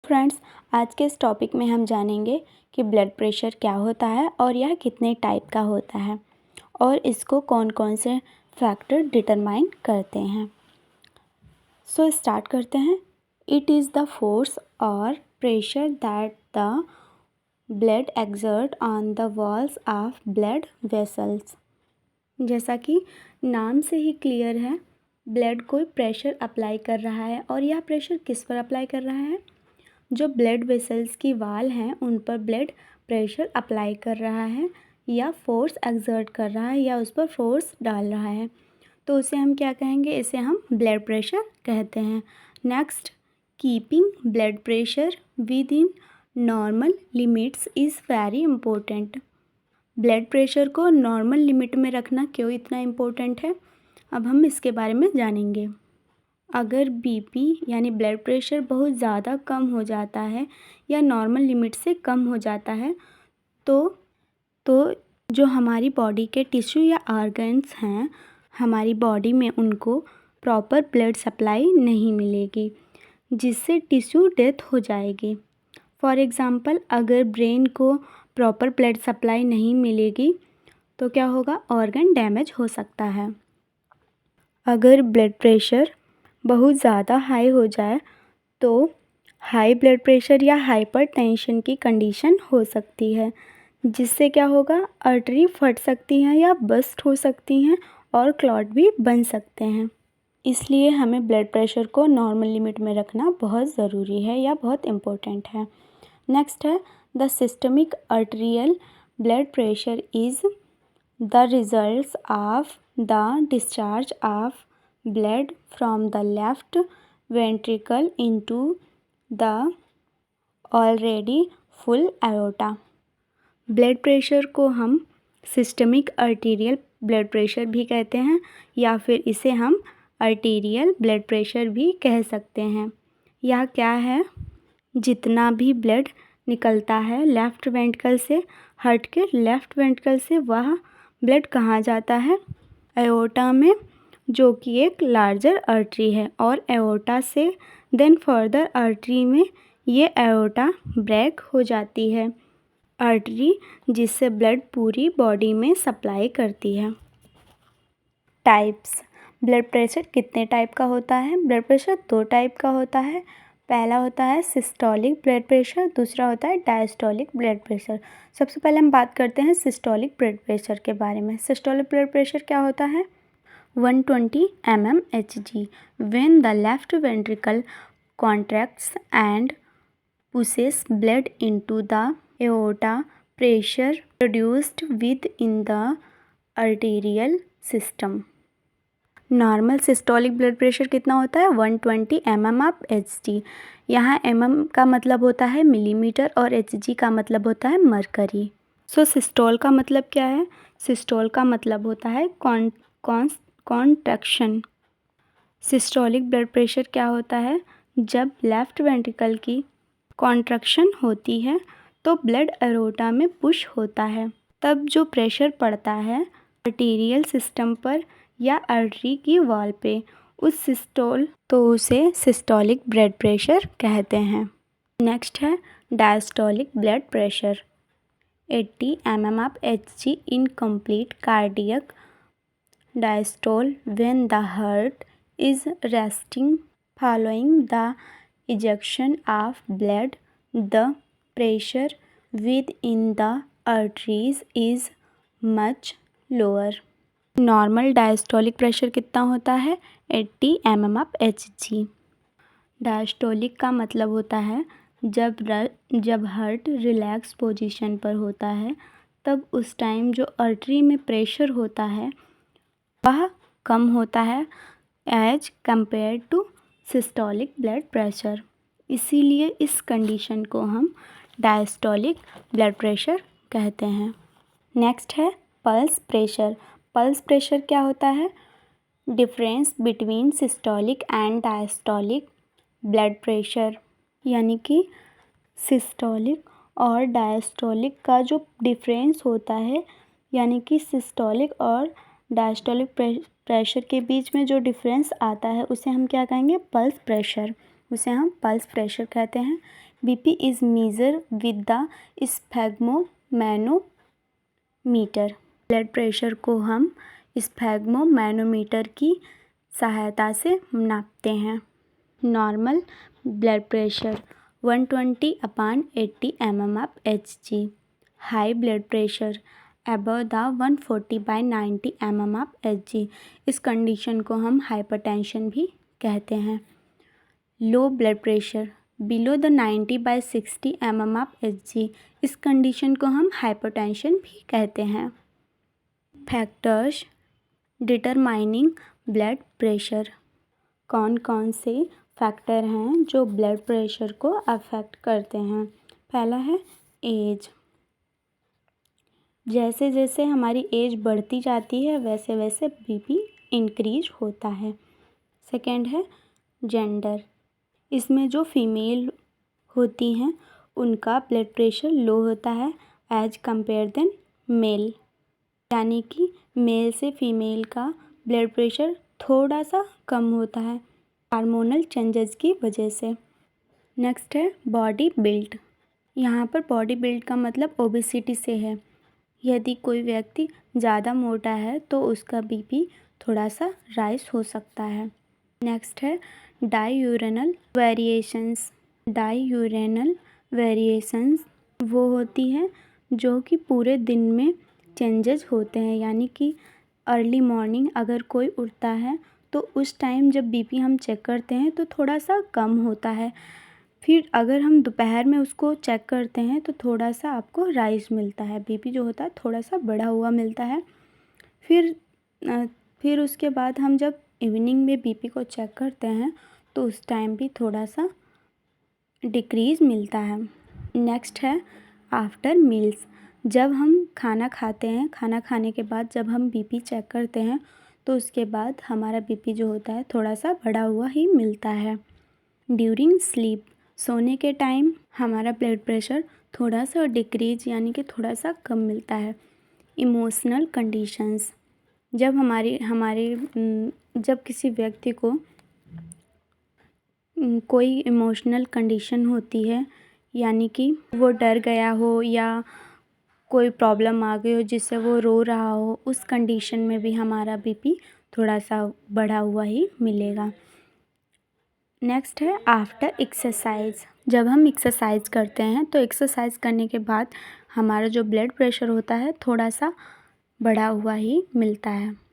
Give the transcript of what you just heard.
Friends, आज के इस टॉपिक में हम जानेंगे कि ब्लड प्रेशर क्या होता है और यह कितने टाइप का होता है और इसको कौन कौन से फैक्टर डिटरमाइन करते हैं। सो स्टार्ट करते हैं। इट इज़ द फोर्स और pressure that the blood exert on the walls of blood vessels. जैसा कि नाम से ही क्लियर है, ब्लड कोई प्रेशर अप्लाई कर रहा है और यह प्रेशर किस पर अप्लाई कर रहा है? जो ब्लड वेसल्स की वाल हैं उन पर ब्लड प्रेशर अप्लाई कर रहा है या फोर्स एक्सर्ट कर रहा है या उस पर फोर्स डाल रहा है, तो उसे हम क्या कहेंगे? इसे हम ब्लड प्रेशर कहते हैं। Next, keeping blood pressure with in normal limits is very important. Blood pressure को नॉर्मल लिमिट में रखना क्यों इतना इम्पोर्टेंट है, अब हम इसके बारे में जानेंगे। अगर बीपी यानी ब्लड प्रेशर बहुत ज़्यादा कम हो जाता है या नॉर्मल लिमिट से कम हो जाता है तो जो हमारी बॉडी के टिश्यू या ऑर्गन्स हैं हमारी बॉडी में, उनको प्रॉपर ब्लड सप्लाई नहीं मिलेगी, जिससे टिश्यू डेथ हो जाएगी। फॉर एग्ज़ाम्पल, अगर ब्रेन को प्रॉपर ब्लड सप्लाई नहीं मिलेगी तो क्या होगा? ऑर्गन डैमेज हो सकता है। अगर ब्लड प्रेशर बहुत ज़्यादा हाई हो जाए तो हाई ब्लड प्रेशर या हाइपरटेंशन की कंडीशन हो सकती है, जिससे क्या होगा? आर्टरी फट सकती हैं या बस्ट हो सकती हैं और क्लॉट भी बन सकते हैं। इसलिए हमें ब्लड प्रेशर को नॉर्मल लिमिट में रखना बहुत ज़रूरी है या बहुत इम्पोर्टेंट है। नेक्स्ट है, the systemic arterial blood pressure is the results of the discharge of blood from the left ventricle into the already full aorta। Blood pressure को हम सिस्टमिक आर्टीरियल ब्लड प्रेशर भी कहते हैं या फिर इसे हम आर्टीरियल ब्लड प्रेशर भी कह सकते हैं। यह क्या है? जितना भी ब्लड निकलता है लेफ़्ट वेंट्रिकल से, हार्ट के लेफ़्ट वेंट्रिकल से, वह ब्लड कहाँ जाता है? एओर्टा में, जो कि एक लार्जर आर्टरी है, और एओर्टा से देन फर्दर आर्टरी में ये एओर्टा ब्रेक हो जाती है आर्टरी, जिससे ब्लड पूरी बॉडी में सप्लाई करती है। टाइप्स। ब्लड प्रेशर कितने टाइप का होता है? ब्लड प्रेशर 2 टाइप का होता है। पहला होता है सिस्टोलिक ब्लड प्रेशर, दूसरा होता है डायस्टोलिक ब्लड प्रेशर। सबसे पहले हम बात करते हैं सिस्टोलिक ब्लड प्रेशर के बारे में। सिस्टोलिक ब्लड प्रेशर क्या होता है? 120 mmHg when the left ventricle contracts and pushes blood into the aorta, pressure produced within the arterial system। Normal systolic blood pressure कितना होता है? 120 mmHg। यहाँ mm का मतलब होता है मिलीमीटर और Hg का मतलब होता है मरकरी। सो सिस्टोल का मतलब क्या है? सिस्टोल का मतलब होता है कॉन्ट्रैक्शन। सिस्टोलिक ब्लड प्रेशर क्या होता है? जब लेफ़्ट वेंट्रिकल की कॉन्ट्रैक्शन होती है तो ब्लड एरोटा में पुश होता है, तब जो प्रेशर पड़ता है आर्टीरियल सिस्टम पर या आर्टरी की वॉल पे, उसे सिस्टोलिक ब्लड प्रेशर कहते हैं। नेक्स्ट है diastolic blood pressure. 80 mmHg in complete cardiac diastole when the heart is resting following the ejection of blood. The pressure within the arteries is much lower। Normal diastolic pressure कितना होता है? 80 mmHg। Diastolic का मतलब होता है जब heart relax position पर होता है तब उस टाइम जो आर्टरी में प्रेशर होता है वह कम होता है as compare to systolic blood pressure. इसीलिए इस कंडीशन को हम डायस्टोलिक ब्लड प्रेशर कहते हैं। नेक्स्ट है पल्स प्रेशर। पल्स प्रेशर क्या होता है? Difference between systolic and diastolic blood pressure, यानी कि सिस्टोलिक और डायस्टोलिक का जो डिफरेंस होता है, यानी कि सिस्टोलिक और डायस्टोलिक प्रेशर के बीच में जो डिफरेंस आता है उसे हम क्या कहेंगे? Pulse pressure. उसे हम पल्स प्रेशर कहते हैं। BP is measured with the sphygmomanometer. Blood pressure को हम स्फैग्मोमैनोमीटर की सहायता से नापते हैं। Normal blood pressure 120/80 mmHg। High blood pressure above the 140/90 mmHg। इस कंडीशन को हम हाइपरटेंशन भी कहते हैं। Low blood pressure below the 90/60 mmHg। इस कंडीशन को हम हाइपरटेंशन भी कहते हैं। Factors determining blood pressure. कौन कौन से फैक्टर हैं जो ब्लड प्रेशर को अफेक्ट करते हैं? पहला है एज। जैसे जैसे हमारी एज बढ़ती जाती है वैसे वैसे बीपी इंक्रीज होता है। सेकंड है जेंडर। इसमें जो फीमेल होती हैं उनका ब्लड प्रेशर लो होता है एज कंपेयर देन मेल, यानी कि मेल से फीमेल का ब्लड प्रेशर थोड़ा सा कम होता है हार्मोनल चेंजेस की वजह से। नेक्स्ट है बॉडी बिल्ड। यहाँ पर बॉडी बिल्ड का मतलब ओबेसिटी से है। यदि कोई व्यक्ति ज़्यादा मोटा है तो उसका बीपी थोड़ा सा राइज हो सकता है। नेक्स्ट है डाययूरेनल वेरिएशंस। डाययूरेनल वेरिएशंस वो होती है जो कि पूरे दिन में चेंजेस होते हैं, यानी कि अर्ली मॉर्निंग अगर कोई उठता है तो उस टाइम जब बीपी हम चेक करते हैं तो थोड़ा सा कम होता है। फिर अगर हम दोपहर में उसको चेक करते हैं तो थोड़ा सा आपको राइज मिलता है, बीपी जो होता है थोड़ा सा बढ़ा हुआ मिलता है। फिर उसके बाद हम जब इवनिंग में बीपी को चेक करते हैं तो उस टाइम भी थोड़ा सा डिक्रीज़ मिलता है। नेक्स्ट है आफ्टर मील्स। जब हम खाना खाते हैं, खाना खाने के बाद जब हम बीपी चेक करते हैं तो उसके बाद हमारा बीपी जो होता है थोड़ा सा बढ़ा हुआ ही मिलता है। ड्यूरिंग स्लीप, सोने के टाइम हमारा ब्लड प्रेशर थोड़ा सा डिक्रीज यानी कि थोड़ा सा कम मिलता है। Emotional conditions. जब जब किसी व्यक्ति को कोई इमोशनल कंडीशन होती है, यानी कि वो डर गया हो या कोई प्रॉब्लम आ गई हो जिससे वो रो रहा हो, उस कंडीशन में भी हमारा बीपी थोड़ा सा बढ़ा हुआ ही मिलेगा। नेक्स्ट है आफ्टर एक्सरसाइज। जब हम एक्सरसाइज करते हैं तो एक्सरसाइज करने के बाद हमारा जो ब्लड प्रेशर होता है थोड़ा सा बढ़ा हुआ ही मिलता है।